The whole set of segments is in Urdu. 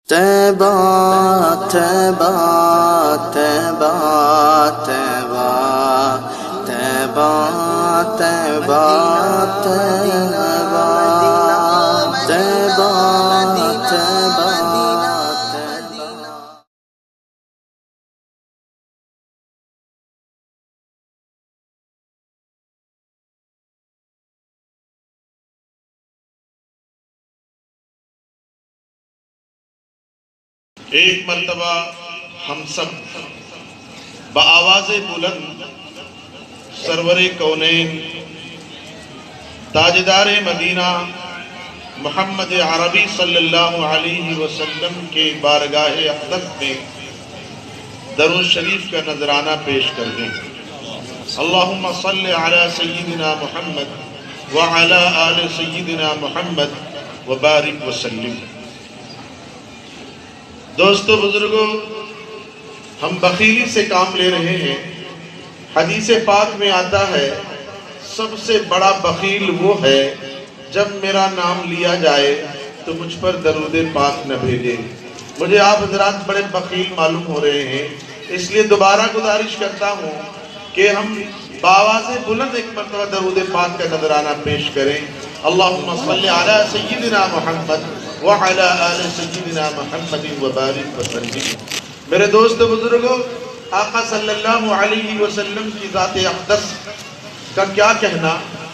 طیبہ طیبہ طیبہ طیبہ طیبہ طیبہ طیبہ طیبہ طیبہ ایک مرتبہ ہم سب بآواز بلند سرور کونین تاجدار مدینہ محمد عربی صلی اللہ علیہ وسلم کے بارگاہ اقدس میں درود شریف کا نذرانہ پیش کر دیں۔ اللہم صلی علی سیدنا محمد وعلی آل سیدنا محمد وبارک وسلم۔ دوستو بزرگوں، ہم بخیلی سے کام لے رہے ہیں۔ حدیث پاک میں آتا ہے سب سے بڑا بخیل وہ ہے جب میرا نام لیا جائے تو مجھ پر درود پاک نہ بھیجے۔ مجھے آپ حضرات بڑے بخیل معلوم ہو رہے ہیں، اس لیے دوبارہ گزارش کرتا ہوں کہ ہم بآواز بلند ایک مرتبہ درود پاک کا نذرانہ پیش کریں۔ اللہم صلی علی سیدنا محمد وعلی آل سیدنا محمد وبارک وسلم۔ میرے دوست بزرگوں، آقا صلی اللہ علیہ وسلم کی ذات اقدس کا کیا کہنا،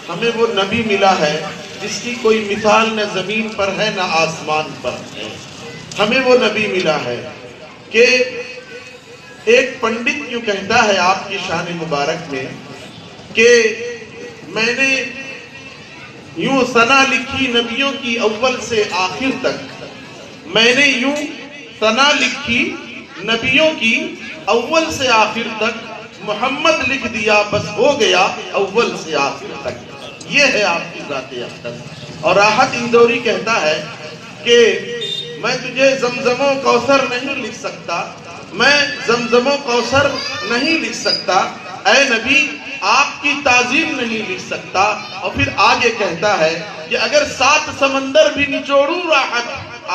ہمیں وہ نبی ملا ہے جس کی کوئی مثال نہ زمین پر ہے نہ آسمان پر ہے۔ ہمیں وہ نبی ملا ہے کہ ایک پنڈت یوں کہتا ہے آپ کی شان مبارک میں کہ میں نے یوں ثنا لکھی نبیوں کی اول سے آخر تک، میں نے یوں ثنا لکھی نبیوں کی اول سے آخر تک، محمد لکھ دیا بس ہو گیا اول سے آخر تک۔ یہ ہے آپ کی ذات اقدس۔ اور راحت اندوری کہتا ہے کہ میں تجھے زمزم و کوثر نہیں لکھ سکتا، میں زمزم و کوثر نہیں لکھ سکتا، اے نبی آپ کی تعظیم نہیں لکھ سکتا۔ اور پھر آگے کہتا ہے کہ اگر 7 سمندر بھی نچوڑوں راحت،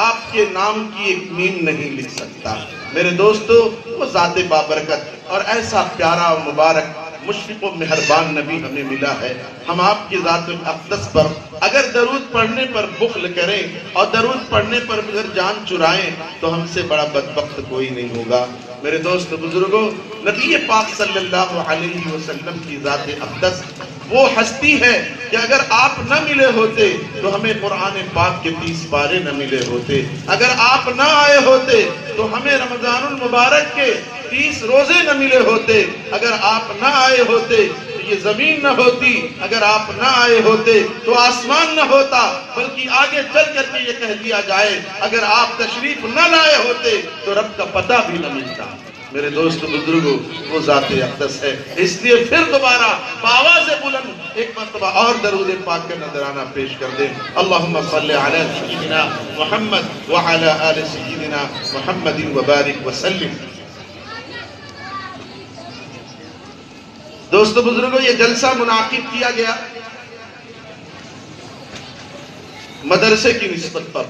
آپ کے نام کی ایک میم نہیں لکھ سکتا۔ میرے دوستو، وہ ذات بابرکت اور ایسا پیارا اور مبارک مشفق و مہربان نبی ہمیں ملا ہے۔ ہم آپ کی ذات اقدس پر اگر درود پڑھنے پر بخل کریں اور درود پڑھنے پر اگر جان چرائیں تو ہم سے بڑا بدبخت کوئی نہیں ہوگا۔ میرے دوست بزرگوں، نبی پاک صلی اللہ علیہ وسلم کی ذات اقدس وہ ہستی ہے کہ اگر آپ نہ ملے ہوتے تو ہمیں قرآن پاک کے 30 پارے نہ ملے ہوتے، اگر آپ نہ آئے ہوتے تو ہمیں رمضان المبارک کے 30 روزے نہ ملے ہوتے، اگر آپ نہ آئے ہوتے تو یہ زمین نہ ہوتی، اگر آپ نہ آئے ہوتے تو آسمان نہ ہوتا، بلکہ آگے چل کر کے یہ کہہ دیا جائے اگر آپ تشریف نہ لائے ہوتے تو رب کا پتہ بھی نہ ملتا۔ میرے دوست بزرگوں، وہ ذات اقدس ہے۔ اس لیے پھر دوبارہ بآواز بلند ایک مرتبہ اور درود پاک کا نذرانہ پیش کر دیں۔ اللہم صلی علی سیدنا محمد وعلی آل سیدنا محمد وبارک وسلم۔ دوستو بزرگوں، یہ جلسہ منعقد کیا گیا مدرسے کی نسبت پر،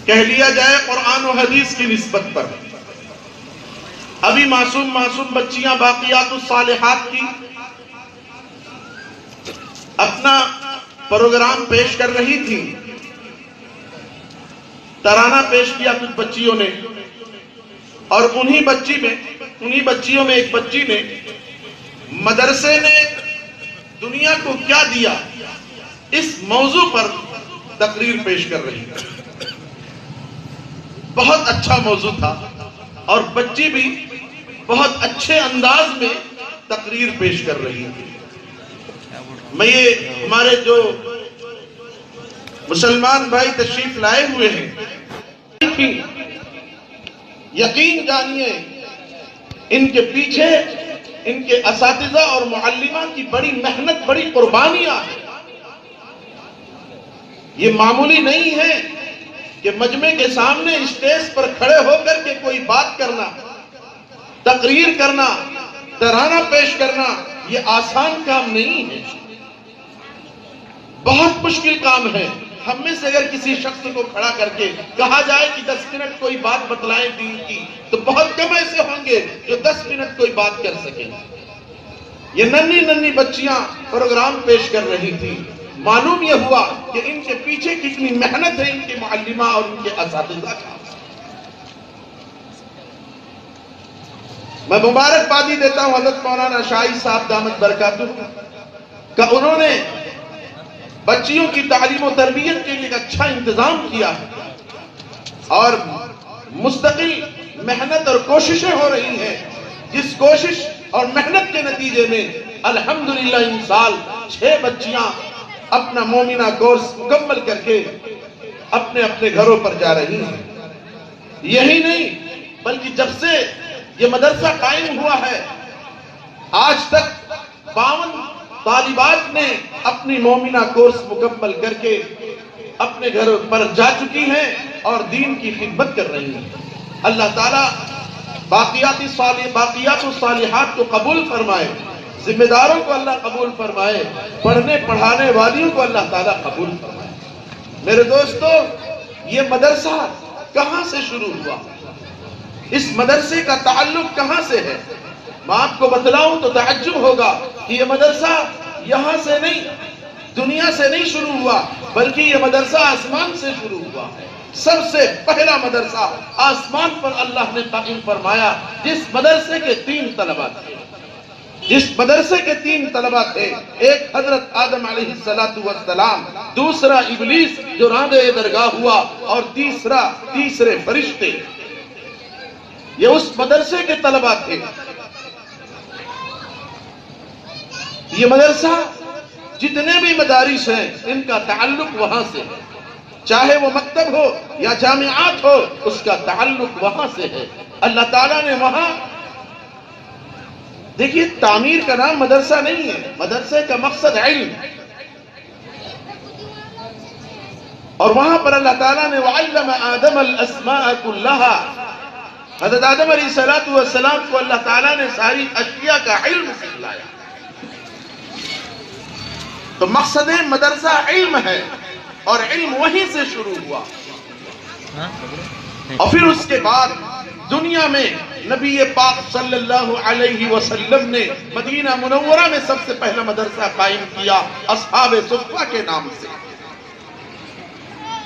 کہہ لیا جائے قرآن و حدیث کی نسبت پر۔ ابھی معصوم بچیاں باقیات الصالحات کی اپنا پروگرام پیش کر رہی تھی، ترانہ پیش کیا کچھ بچیوں نے، اور انہی بچیوں میں ایک بچی نے مدرسے نے دنیا کو کیا دیا اس موضوع پر تقریر پیش کر رہی تھی۔ بہت اچھا موضوع تھا اور بچی بھی بہت اچھے انداز میں تقریر پیش کر رہی تھی۔ میں یہ ہمارے جو مسلمان بھائی تشریف لائے ہوئے ہیں، یقین جانیے ان کے پیچھے ان کے اساتذہ اور معلمہ کی بڑی محنت، بڑی قربانیاں ہیں۔ یہ معمولی نہیں ہے کہ مجمع کے سامنے اسٹیج پر کھڑے ہو کر کے کوئی بات کرنا، تقریر کرنا، ترانہ پیش کرنا، یہ آسان کام نہیں ہے، بہت مشکل کام ہے۔ ہم میں سے اگر کسی شخص کو کھڑا کر کے کہا جائے کہ 10 منٹ کوئی بات بتلائیں دین کی، تو بہت کم ایسے ہوں گے جو 10 منٹ کوئی بات کر سکیں۔ یہ ننھی ننھی بچیاں پروگرام پیش کر رہی تھی، معلوم یہ ہوا کہ ان کے پیچھے کتنی محنت ہے ان کے معلمہ اور ان کے اساتذہ کا۔ میں مبارکبادی دیتا ہوں حضرت مولانا شاہی صاحب دامت برکاتہ کہ انہوں نے بچیوں کی تعلیم و تربیت کے لیے ایک اچھا انتظام کیا ہے، اور مستقل محنت اور کوششیں ہو رہی ہیں، جس کوشش اور محنت کے نتیجے میں الحمدللہ ان سال 6 بچیاں اپنا مومنہ کورس مکمل کر کے اپنے اپنے گھروں پر جا رہی ہیں۔ یہی نہیں بلکہ جب سے یہ مدرسہ قائم ہوا ہے آج تک 52 طالبات نے اپنی مومنہ کورس مکمل کر کے اپنے گھر پر جا چکی ہیں اور دین کی خدمت کر رہی ہیں۔ اللہ تعالیٰ باقیات الصالحات کو قبول فرمائے، ذمہ داروں کو اللہ قبول فرمائے، پڑھنے پڑھانے والیوں کو اللہ تعالیٰ قبول فرمائے۔ میرے دوستو، یہ مدرسہ کہاں سے شروع ہوا؟ اس مدرسے کا تعلق کہاں سے ہے؟ میں آپ کو بتلاؤں تو تعجب ہوگا کہ یہ مدرسہ یہاں سے نہیں، دنیا سے نہیں شروع ہوا، بلکہ یہ مدرسہ آسمان سے شروع ہوا۔ سب سے پہلا مدرسہ آسمان پر اللہ نے قائم فرمایا، جس مدرسے کے 3 طلبہ تھے۔ جس مدرسے کے 3 طلبہ تھے، ایک حضرت آدم علیہ السلام، دوسرا ابلیس جو راندے درگاہ ہوا، اور تیسرے فرشتے۔ یہ اس مدرسے کے طلبہ تھے۔ یہ مدرسہ جتنے بھی مدارس ہیں ان کا تعلق وہاں سے ہے، چاہے وہ مکتب ہو یا جامعات ہو، اس کا تعلق وہاں سے ہے۔ اللہ تعالیٰ نے وہاں، دیکھیے تعمیر کا نام مدرسہ نہیں ہے، مدرسے کا مقصد علم، اور وہاں پر اللہ تعالیٰ نے وَعَلَّمَ آدَمَ الْأَسْمَاءَ كُلَّهَا، حضرت آدم علیہ السلام کو اللہ تعالیٰ نے ساری اشیاء کا علم سکھلایا۔ تو مقصد مدرسہ علم ہے، اور علم وہیں سے شروع ہوا، اور پھر اس کے بعد دنیا میں نبی پاک صلی اللہ علیہ وسلم نے مدینہ منورہ میں سب سے پہلا مدرسہ قائم کیا اصحاب صفہ کے نام سے۔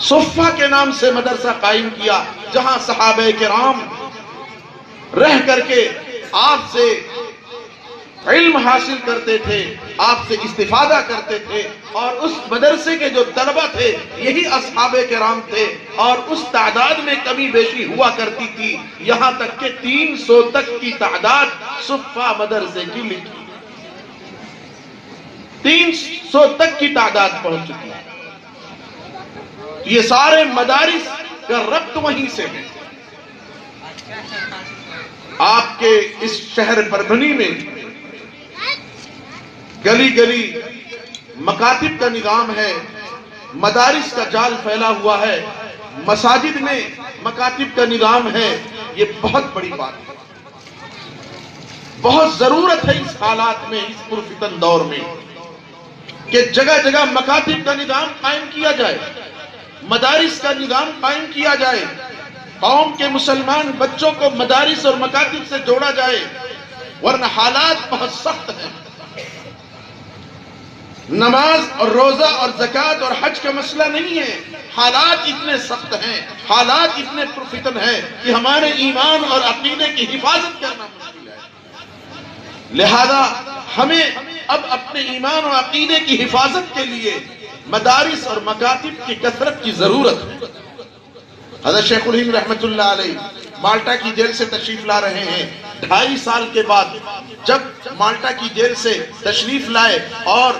صفہ کے نام سے مدرسہ قائم کیا، جہاں صحابہ کرام رہ کر کے آپ سے علم حاصل کرتے تھے، آپ سے استفادہ کرتے تھے، اور اس مدرسے کے جو طلبہ تھے یہی اصحاب کرام تھے، اور اس تعداد میں کمی بیشی ہوا کرتی تھی، یہاں تک کہ 300 تک کی تعداد صفہ مدرسے کی لکھی، 300 تک کی تعداد پہنچ چکی ہے۔ یہ سارے مدارس کا ربط وہیں سے ہے۔ آپ کے اس شہر پربھنی میں گلی گلی مکاتب کا نظام ہے، مدارس کا جال پھیلا ہوا ہے، مساجد میں مکاتب کا نظام ہے۔ یہ بہت بڑی بات ہے، بہت ضرورت ہے اس حالات میں، اس پرفتن دور میں، کہ جگہ جگہ مکاتب کا نظام قائم کیا جائے، مدارس کا نظام قائم کیا جائے، قوم کے مسلمان بچوں کو مدارس اور مکاتب سے جوڑا جائے، ورنہ حالات بہت سخت ہیں۔ نماز اور روزہ اور زکوٰۃ اور حج کا مسئلہ نہیں ہے، حالات اتنے سخت ہیں، حالات اتنے پرفتن ہیں کہ ہمارے ایمان اور عقیدے کی حفاظت کرنا مشکل ہے۔ لہذا ہمیں اب اپنے ایمان اور عقیدے کی حفاظت کے لیے مدارس اور مکاتب کی کثرت کی ضرورت ہے۔ حضرت شیخ الہند رحمت اللہ علیہ مالٹا کی جیل سے تشریف لا رہے ہیں، 2.5 سال کے بعد جب مالٹا کی جیل سے تشریف لائے اور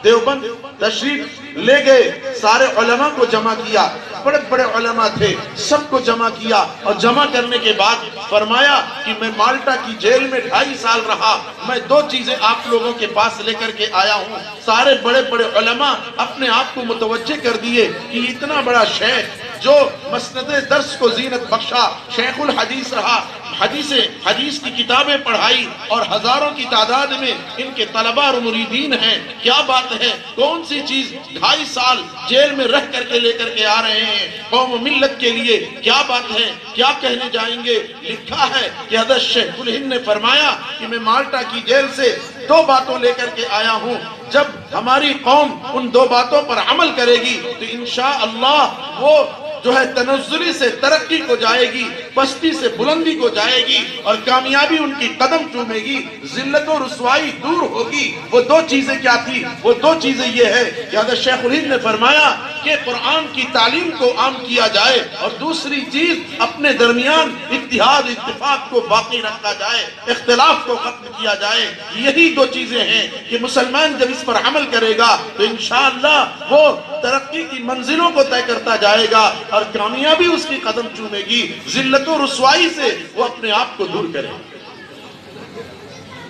دیوبند تشریف لے گئے، سارے علماء کو جمع کیا، بڑے بڑے علماء تھے، سب کو جمع کیا اور جمع کرنے کے بعد فرمایا کہ میں مالٹا کی جیل میں 2.5 سال رہا، میں 2 چیزیں آپ لوگوں کے پاس لے کر کے آیا ہوں۔ سارے بڑے بڑے علماء اپنے آپ کو متوجہ کر دیے کہ اتنا بڑا شیخ جو مسند درس کو زینت بخشا، شیخ الحدیث رہا، حدیث کی کتابیں پڑھائی اور ہزاروں کی تعداد میں ان کے طلبہ اور مریدین ہیں، کیا بات ہے، کون سی چیز 2.5 سال جیل میں رہ کر کے لے کر کے آ رہے ہیں قوم و ملت کے لیے، کیا بات ہے، کیا کہنے جائیں گے؟ لکھا ہے کہ حضرت شیخ الہند نے فرمایا کہ میں مالٹا کی جیل سے 2 باتوں لے کر کے آیا ہوں، جب ہماری قوم ان 2 باتوں پر عمل کرے گی تو انشاءاللہ وہ جو ہے تنزلی سے ترقی کو جائے گی، پستی سے بلندی کو جائے گی اور کامیابی ان کی قدم چومے گی، ذلت و رسوائی دور ہوگی۔ وہ 2 چیزیں کیا تھی؟ وہ 2 چیزیں یہ ہے کہ حضرت شیخ الہند نے فرمایا کہ قرآن کی تعلیم کو عام کیا جائے، اور دوسری چیز اپنے درمیان اتحاد اتفاق کو باقی رکھا جائے، اختلاف کو ختم کیا جائے۔ یہی 2 چیزیں ہیں کہ مسلمان جب اس پر عمل کرے گا تو انشاءاللہ وہ ترقی کی منزلوں کو طے کرتا جائے گا اور کامیابی اس کی قدم چومے گی، ذلت و رسوائی سے وہ اپنے آپ کو دور کرے۔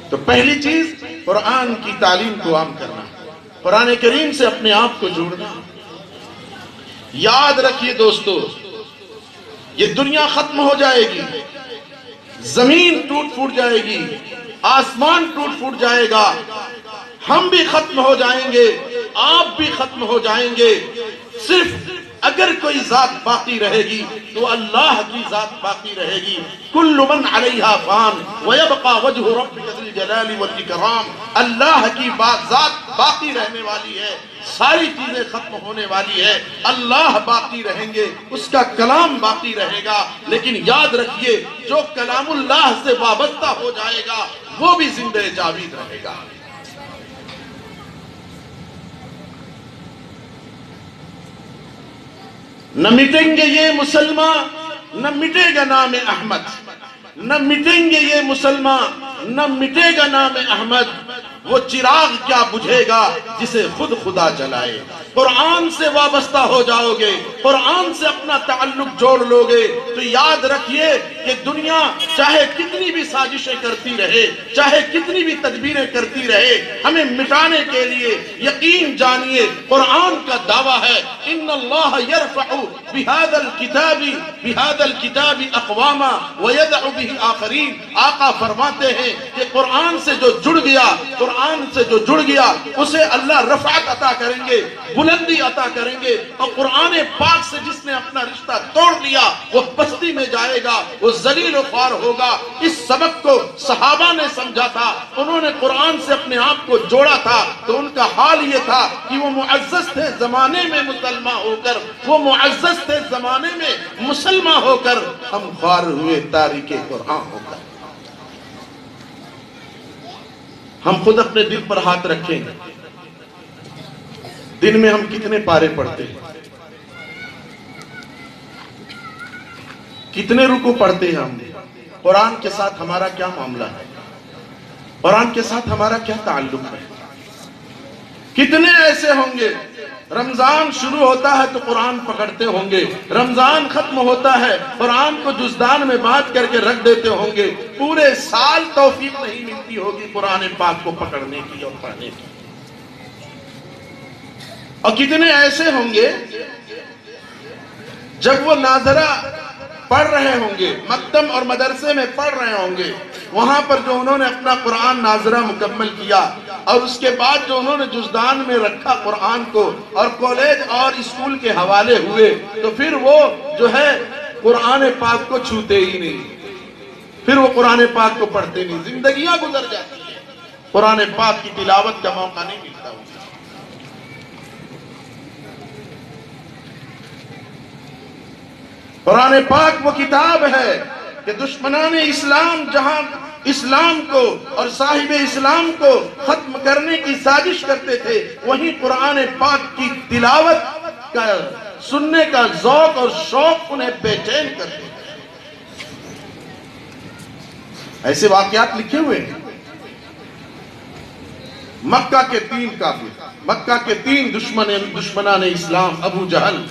تو پہلی چیز قرآن کی تعلیم کو عام کرنا، قرآن کریم سے اپنے آپ کو جوڑنا۔ یاد رکھیے دوستو، یہ دنیا ختم ہو جائے گی، زمین ٹوٹ پھوٹ جائے گی، آسمان ٹوٹ پھوٹ جائے گا، ہم بھی ختم ہو جائیں گے، آپ بھی ختم ہو جائیں گے، صرف اگر کوئی ذات باقی رہے گی تو اللہ کی ذات باقی رہے گی۔ کل من علیہا فان ویبقى وجہ ربک ذی الجلال والاکرام، اللہ کی ذات باقی رہنے والی ہے، ساری چیزیں ختم ہونے والی ہے، اللہ باقی رہیں گے، اس کا کلام باقی رہے گا۔ لیکن یاد رکھیے جو کلام اللہ سے وابستہ ہو جائے گا وہ بھی زندہ جاوید رہے گا۔ نہ مٹیں گے یہ مسلمان، نہ مٹے گا نام احمد، نہ مٹیں گے یہ مسلمان، نہ مٹے گا نام احمد، وہ چراغ کیا بجھے گا جسے خود خدا جلائے۔ قرآن سے وابستہ ہو جاؤ گے، قرآن سے اپنا تعلق جوڑ لو گے تو یاد رکھیے کہ دنیا چاہے کتنی بھی سازشیں کرتی رہے، چاہے کتنی بھی تدبیریں کرتی رہے، ہمیں مٹانے کے لیے یقین جانیے قرآن کا دعویٰ ہے ان اللہ یرفع بہذا الکتاب اقواما ویدع بہ آخرین۔ آقا فرماتے ہیں کہ قرآن سے جو جڑ گیا اسے اللہ رفعت عطا کریں گے، بلندی عطا کریں گے، اور قرآن پاک سے جس نے اپنا رشتہ توڑ لیا وہ پستی میں جائے گا، وہ ذلیل و خوار ہوگا۔ اس سبق کو صحابہ نے سمجھا تھا، انہوں نے قرآن سے اپنے آپ کو جوڑا تھا تو ان کا حال یہ تھا کہ وہ معزز تھے زمانے میں مسلمان ہو کر، وہ معزز تھے زمانے میں مسلمان ہو کر، ہم خوار ہوئے تاریک قرآن ہو کر۔ ہم خود اپنے دل پر ہاتھ رکھیں، دن میں ہم کتنے پارے پڑھتے ہیں، کتنے رکوع پڑھتے ہیں ہم، قرآن کے ساتھ ہمارا کیا معاملہ ہے، قرآن کے ساتھ ہمارا کیا تعلق ہے؟ کتنے ایسے ہوں گے رمضان شروع ہوتا ہے تو قرآن پکڑتے ہوں گے، رمضان ختم ہوتا ہے قرآن کو جزدان میں بانٹ کر کے رکھ دیتے ہوں گے، پورے سال توفیق نہیں ملتی ہوگی قرآن پاک کو پکڑنے کی اور پڑھنے کی۔ اور کتنے ایسے ہوں گے جب وہ ناظرہ پڑھ رہے ہوں گے، مکتب اور مدرسے میں پڑھ رہے ہوں گے، وہاں پر جو انہوں نے اپنا قرآن ناظرہ مکمل کیا اور اس کے بعد جو انہوں نے جزدان میں رکھا قرآن کو اور کالج اور اسکول کے حوالے ہوئے تو پھر وہ جو ہے قرآن پاک کو چھوتے ہی نہیں، پھر وہ قرآن پاک کو پڑھتے نہیں، زندگیاں گزر جاتی ہیں، قرآن پاک کی تلاوت کا موقع نہیں ملتا۔ قرآن پاک وہ کتاب ہے کہ دشمنان اسلام جہاں اسلام کو اور صاحب اسلام کو ختم کرنے کی سازش کرتے تھے، وہیں قرآن پاک کی تلاوت کا سننے کا ذوق اور شوق انہیں بے چین کرتے تھے۔ ایسے واقعات لکھے ہوئے ہیں۔ مکہ کے 3 کافر، مکہ کے 3 دشمنان اسلام، ابو جہل،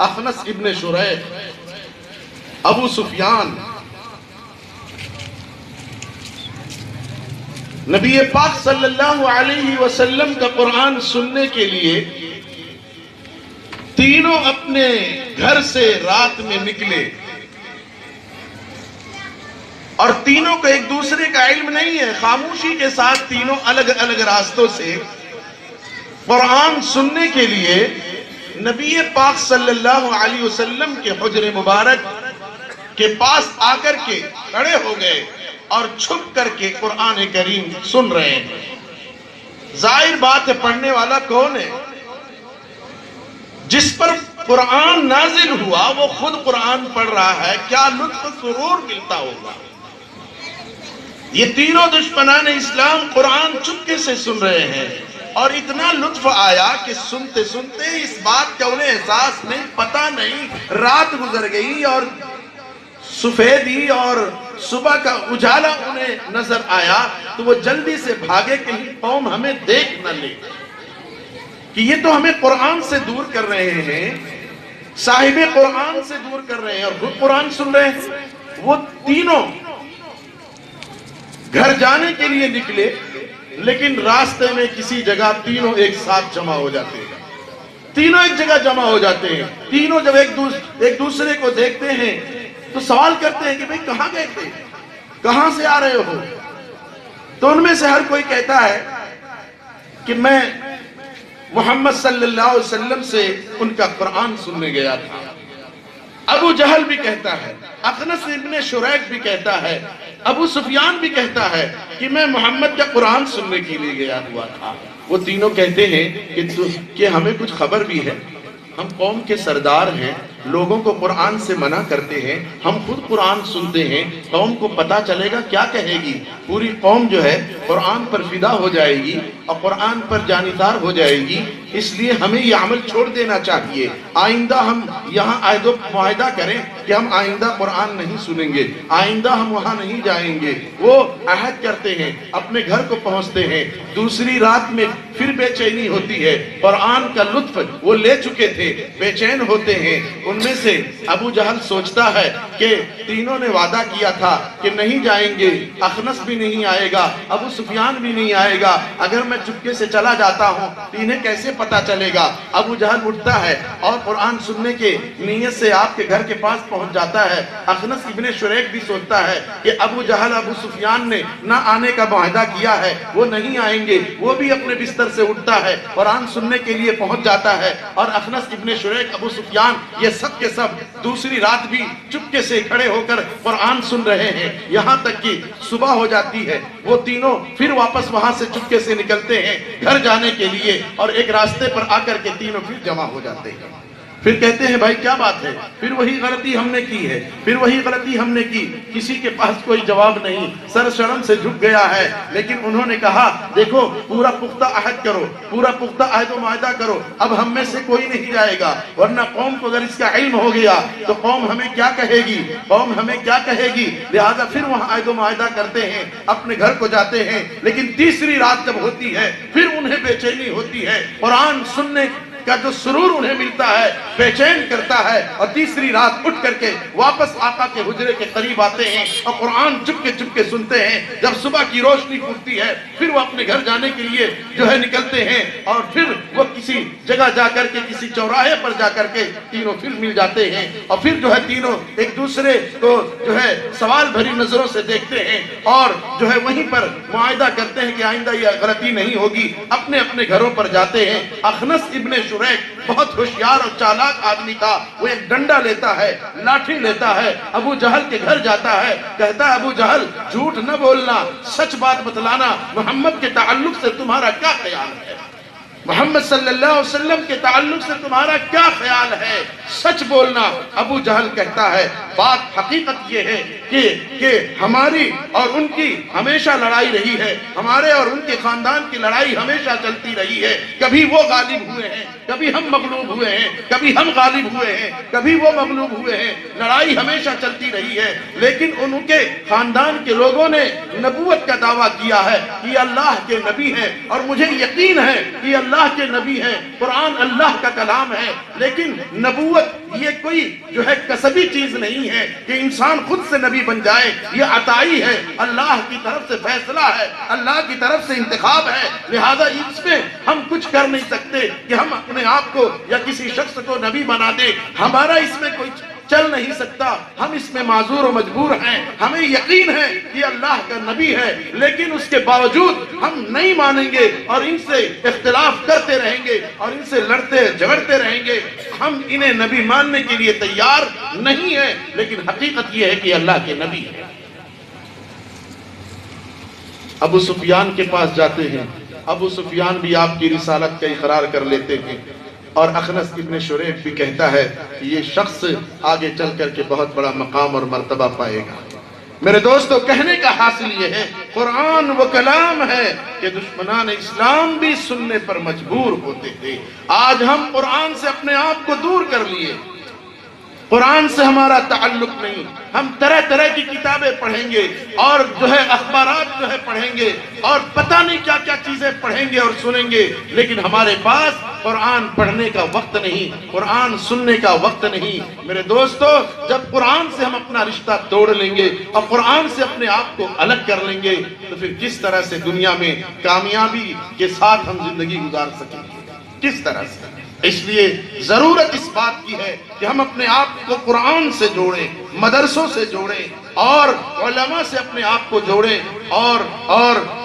اخنس ابن شریح ابو سفیان نبی پاک صلی اللہ علیہ وسلم کا قرآن سننے کے لیے تینوں اپنے گھر سے رات میں نکلے، اور تینوں کو ایک دوسرے کا علم نہیں ہے، خاموشی کے ساتھ تینوں الگ الگ راستوں سے قرآن سننے کے لیے نبی پاک صلی اللہ علیہ وسلم کے حجر مبارک کے پاس آ کر کے کھڑے ہو گئے اور چھپ کر کے قرآن کریم سن رہے ہیں۔ ظاہر بات ہے، پڑھنے والا کون ہے؟ جس پر قرآن نازل ہوا وہ خود قرآن پڑھ رہا ہے، کیا لطف سرور ملتا ہوگا۔ یہ تینوں دشمنان اسلام قرآن چپکے سے سن رہے ہیں، اور اتنا لطف آیا کہ سنتے سنتے اس بات کا انہیں احساس نہیں، پتہ نہیں، رات گزر گئی اور سفیدی اور صبح کا اجالا انہیں نظر آیا، تو وہ جلدی سے بھاگے کہیں قوم ہمیں دیکھ نہ لے کہ یہ تو ہمیں قرآن سے دور کر رہے ہیں، صاحب قرآن سے دور کر رہے ہیں اور خود قرآن سن رہے ہیں۔ وہ تینوں گھر جانے کے لیے نکلے، لیکن راستے میں کسی جگہ تینوں ایک ساتھ جمع ہو جاتے ہیں، تینوں ایک جگہ جمع ہو جاتے ہیں۔ تینوں جب ایک دوسرے کو دیکھتے ہیں تو سوال کرتے ہیں کہ بھئی کہاں گئے تھے، کہاں سے آ رہے ہو؟ تو ان میں سے ہر کوئی کہتا ہے کہ میں محمد صلی اللہ علیہ وسلم سے ان کا قرآن سننے گیا تھا۔ ابو جہل بھی کہتا ہے، اخنس ابن شریک بھی کہتا ہے، ابو سفیان بھی کہتا ہے کہ میں محمد کا قرآن سننے کے لیے گیا ہوا تھا۔ وہ تینوں کہتے ہیں کہ ہمیں کچھ خبر بھی ہے، ہم قوم کے سردار ہیں، لوگوں کو قرآن سے منع کرتے ہیں، ہم خود قرآن سنتے ہیں، قوم کو پتا چلے گا کیا کہے گی، پوری قوم جو ہے قرآن پر فدا ہو جائے گی اور قرآن پر جانبدار ہو جائے گی، اس لیے ہمیں یہ عمل چھوڑ دینا چاہیے۔ آئندہ ہم یہاں عہد و معاہدہ کریں کہ ہم آئندہ قرآن نہیں سنیں گے، آئندہ ہم وہاں نہیں جائیں گے۔ وہ عہد کرتے ہیں، اپنے گھر کو پہنچتے ہیں، دوسری رات میں پھر بے چینی ہوتی ہے، قرآن کا لطف وہ لے چکے تھے، بے چین ہوتے ہیں۔ ان میں سے ابو جہل سوچتا ہے کہ تینوں نے وعدہ کیا تھا کہ نہیں جائیں گے، اخنس بھی نہیں آئے گا، ابو سفیان بھی نہیں آئے گا، اگر میں چپکے سے چلا جاتا ہوں تو انہیں کیسے پتا چلے گا۔ ابو جہل اٹھتا ہے اور قرآن سننے کے نیت سے آپ کے گھر کے پاس پہنچ جاتا ہے۔ اخنس ابن شریک بھی سوچتا ہے کہ ابو جہل ابو سفیان نے نہ آنے کا معاہدہ کیا ہے، وہ نہیں آئیں گے، وہ بھی اپنے بستر سے اٹھتا ہے، قرآن سننے کے لیے پہنچ جاتا ہے، اور اخنس ابن شریک، ابو سفیان، یہ سب کے سب دوسری رات بھی چپکے سے کھڑے ہو کر قرآن سن رہے ہیں، یہاں تک کہ صبح ہو جاتی ہے۔ وہ تینوں پھر واپس وہاں سے چپکے سے نکلتے ہیں گھر جانے کے لیے، اور ایک راستے پر آ کر کے تینوں پھر جمع ہو جاتے ہیں۔ پھر کہتے ہیں بھائی کیا بات ہے، پھر وہی غلطی ہم نے کی ہے، پھر وہی غلطی ہم نے کی۔ کسی کے پاس کوئی جواب نہیں، سر شرم سے جھک گیا ہے، لیکن انہوں نے کہا دیکھو پورا پختہ عہد کرو، پورا پختہ عہد و معاہدہ کرو، اب ہم میں سے کوئی نہیں جائے گا، ورنہ قوم کو اگر اس کا علم ہو گیا تو قوم ہمیں کیا کہے گی، قوم ہمیں کیا کہے گی۔ لہذا پھر وہاں عہد و معاہدہ کرتے ہیں، اپنے گھر کو جاتے ہیں، لیکن تیسری رات جب ہوتی ہے پھر انہیں بے چینی ہوتی ہے، قرآن سننے کا جو سرور انہیں ملتا ہے بے چین کرتا ہے، اور تیسری رات اٹھ کر کے واپس آقا کے حجرے کے قریب آتے ہیں اور قرآن چپکے چپکے سنتے ہیں۔ جب صبح کی روشنی پھوٹتی ہے پھر وہ اپنے گھر جانے کے لیے جو ہے نکلتے ہیں، اور پھر وہ کسی جگہ جا کر کے کسی چوراہے پر جا کر کے تینوں پھر مل جاتے ہیں، اور پھر جو ہے تینوں ایک دوسرے کو جو ہے سوال بھری نظروں سے دیکھتے ہیں، اور جو ہے وہیں پر معاہدہ کرتے ہیں کہ آئندہ یہ غلطی نہیں ہوگی، اپنے اپنے گھروں پر جاتے ہیں۔ اخنس ابن شریک بہت ہوشیار اور چالاک آدمی تھا، وہ ایک ڈنڈا لیتا ہے، لاٹھی لیتا ہے، ابو جہل کے گھر جاتا ہے، کہتا ہے ابو جہل جھوٹ نہ بولنا، سچ بات بتلانا، محمد کے تعلق سے تمہارا کیا خیال ہے، محمد صلی اللہ علیہ وسلم کے تعلق سے تمہارا کیا خیال ہے، سچ بولنا۔ ابو جہل کہتا ہے بات حقیقت یہ ہے کہ ہماری اور ان کی ہمیشہ لڑائی رہی ہے، ہمارے اور ان کے خاندان کی لڑائی ہمیشہ چلتی رہی ہے، کبھی وہ غالب ہوئے ہیں، کبھی ہم مغلوب ہوئے ہیں، کبھی ہم غالب ہوئے ہیں، کبھی وہ مغلوب ہوئے ہیں، لڑائی ہمیشہ چلتی رہی ہے، لیکن ان کے خاندان کے لوگوں نے نبوت کا دعویٰ کیا ہے کہ یہ اللہ کے نبی ہیں، اور مجھے یقین ہے کہ اللہ اللہ کے نبی ہیں، قرآن اللہ کا کلام ہے، لیکن نبوت یہ کوئی جو ہے کسبی چیز نہیں ہے کہ انسان خود سے نبی بن جائے، یہ عطائی ہے، اللہ کی طرف سے فیصلہ ہے، اللہ کی طرف سے انتخاب ہے، لہذا اس میں ہم کچھ کر نہیں سکتے کہ ہم اپنے آپ کو یا کسی شخص کو نبی بنا دیں، ہمارا اس میں کوئی چل نہیں سکتا، ہم اس میں معذور و مجبور ہیں، ہمیں یقین ہے کہ اللہ کا نبی ہے، لیکن اس کے باوجود ہم نہیں مانیں گے اور ان سے اختلاف کرتے رہیں گے اور ان سے لڑتے جھگڑتے رہیں گے، ہم انہیں نبی ماننے کے لیے تیار نہیں ہیں، لیکن حقیقت یہ ہے کہ اللہ کے نبی ہے۔ ابو سفیان کے پاس جاتے ہیں، ابو سفیان بھی آپ کی رسالت کا اقرار کر لیتے ہیں، اور اخنس ابن شریح بھی کہتا ہے کہ یہ شخص آگے چل کر کے بہت بڑا مقام اور مرتبہ پائے گا۔ میرے دوستو، کہنے کا حاصل یہ ہے، قرآن وہ کلام ہے کہ دشمنان اسلام بھی سننے پر مجبور ہوتے تھے۔ آج ہم قرآن سے اپنے آپ کو دور کر لیے، قرآن سے ہمارا تعلق نہیں، ہم طرح طرح کی کتابیں پڑھیں گے اور جو ہے اخبارات جو ہے پڑھیں گے اور پتہ نہیں کیا کیا چیزیں پڑھیں گے اور سنیں گے، لیکن ہمارے پاس قرآن پڑھنے کا وقت نہیں، قرآن سننے کا وقت نہیں۔ میرے دوستو، جب قرآن سے ہم اپنا رشتہ توڑ لیں گے اور قرآن سے اپنے آپ کو الگ کر لیں گے تو پھر کس طرح سے دنیا میں کامیابی کے ساتھ ہم زندگی گزار سکیں گے؟ کس طرح سے؟ اس لیے ضرورت اس بات کی ہے کہ ہم اپنے آپ کو قرآن سے جوڑیں، مدرسوں سے جوڑیں اور علماء سے اپنے آپ کو جوڑیں اور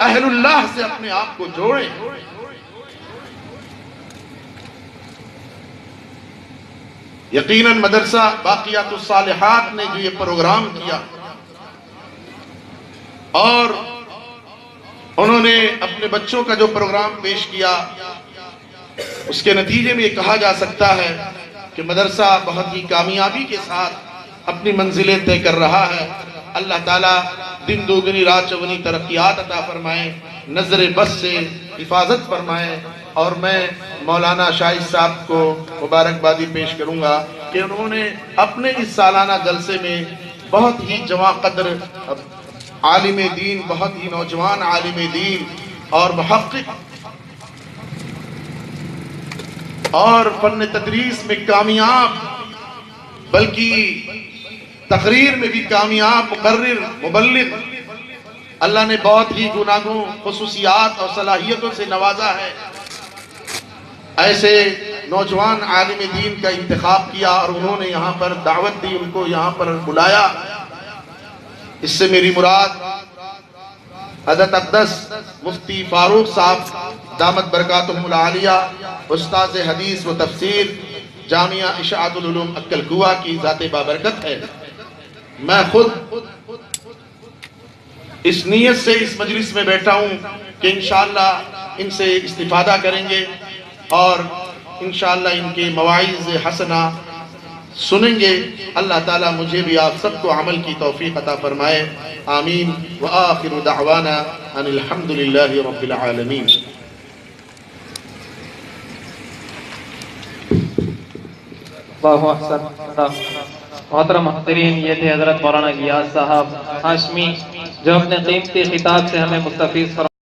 اہل اللہ سے اپنے آپ کو جوڑیں۔ یقیناً مدرسہ باقیات الصالحات نے جو یہ پروگرام کیا اور انہوں نے اپنے بچوں کا جو پروگرام پیش کیا، اس کے نتیجے میں یہ کہا جا سکتا ہے کہ مدرسہ بہت ہی کامیابی کے ساتھ اپنی منزلیں طے کر رہا ہے۔ اللہ تعالیٰ دن دوگنی رات چوگنی ترقیات عطا فرمائے، نظر بس سے حفاظت فرمائے، اور میں مولانا شاہد صاحب کو مبارکبادی پیش کروں گا کہ انہوں نے اپنے اس سالانہ جلسے میں بہت ہی جواں قدر عالم دین، بہت ہی نوجوان عالم دین اور محقق اور فن تدریس میں کامیاب، بلکہ تقریر میں بھی کامیاب مقرر مبلغ، اللہ نے بہت ہی گناگوں خصوصیات اور صلاحیتوں سے نوازا ہے، ایسے نوجوان عالم دین کا انتخاب کیا اور انہوں نے یہاں پر دعوت دی، ان کو یہاں پر بلایا۔ اس سے میری مراد حضرت اقدس مفتی فاروق صاحب دامت برکاتہم العالیہ، استاذ حدیث و تفسیر جامعہ اشاعت العلوم اکل کوہ کی ذات بابرکت ہے۔ میں خود اس نیت سے اس مجلس میں بیٹھا ہوں کہ انشاءاللہ ان سے استفادہ کریں گے اور انشاءاللہ ان کے مواعظ حسنہ سنیں گے۔ اللہ تعالیٰ مجھے بھی آپ سب کو عمل کی توفیق عطا فرمائے، آمین۔ وآخر دعوانا ان الحمدللہ رب العالمین۔ اللہ احسن۔ محترم حاضرین، یہ تھے حضرت مولانا غیاث صاحب ہاشمی جو اپنے قیمتی خطاب سے ہمیں مستفیض فرمائے۔